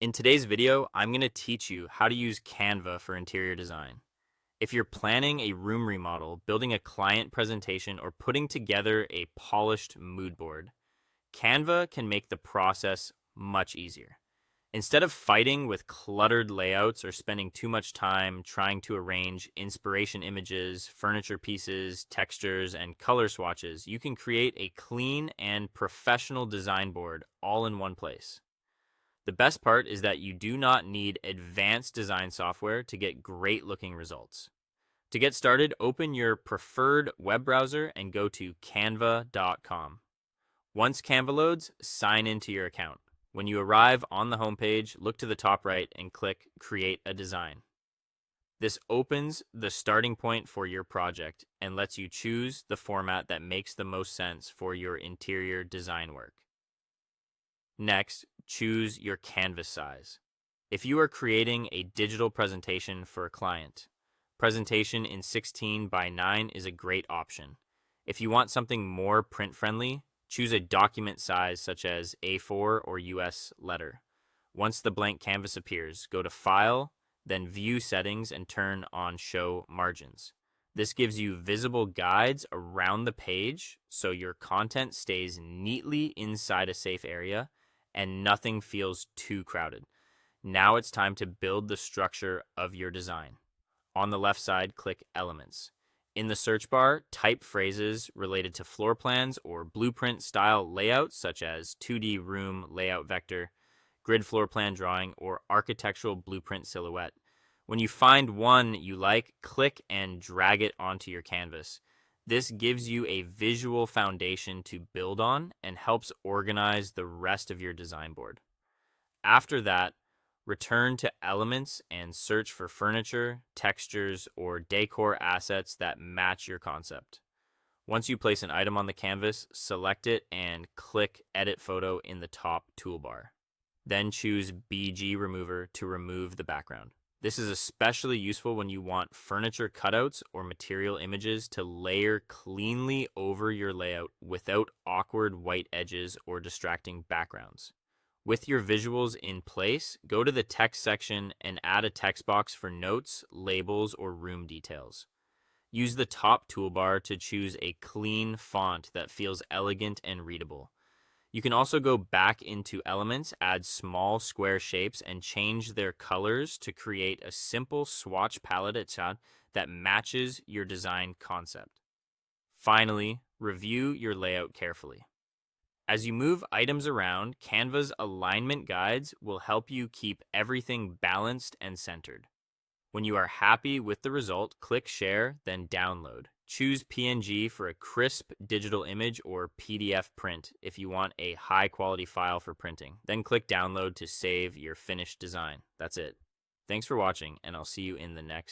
In today's video, I'm going to teach you how to use Canva for interior design. If you're planning a room remodel, building a client presentation, or putting together a polished mood board, Canva can make the process much easier. Instead of fighting with cluttered layouts or spending too much time trying to arrange inspiration images, furniture pieces, textures, and color swatches, you can create a clean and professional design board all in one place. The best part is that you do not need advanced design software to get great looking results. To get started, open your preferred web browser and go to canva.com. Once Canva loads, sign into your account. When you arrive on the homepage, look to the top right and click Create a Design. This opens the starting point for your project and lets you choose the format that makes the most sense for your interior design work. Next, choose your canvas size. If you are creating a digital presentation for a client, presentation in 16 by 9 is a great option. If you want something more print friendly, choose a document size such as A4 or US letter. Once the blank canvas appears, go to File, then View Settings and turn on Show Margins. This gives you visible guides around the page so your content stays neatly inside a safe area and nothing feels too crowded. Now it's time to build the structure of your design. On the left side, click Elements. In the search bar, type phrases related to floor plans or blueprint style layouts such as 2D room layout vector, grid floor plan drawing, or architectural blueprint silhouette. When you find one you like, click and drag it onto your canvas. This gives you a visual foundation to build on and helps organize the rest of your design board. After that, return to Elements and search for furniture, textures, or decor assets that match your concept. Once you place an item on the canvas, select it and click Edit Photo in the top toolbar. Then choose BG Remover to remove the background. This is especially useful when you want furniture cutouts or material images to layer cleanly over your layout without awkward white edges or distracting backgrounds. With your visuals in place, go to the text section and add a text box for notes, labels, or room details. Use the top toolbar to choose a clean font that feels elegant and readable. You can also go back into Elements, add small square shapes, and change their colors to create a simple swatch palette that matches your design concept. Finally, review your layout carefully. As you move items around, Canva's alignment guides will help you keep everything balanced and centered. When you are happy with the result, click Share, then Download. Choose PNG for a crisp digital image or PDF print if you want a high-quality file for printing. Then click Download to save your finished design. That's it. Thanks for watching, and I'll see you in the next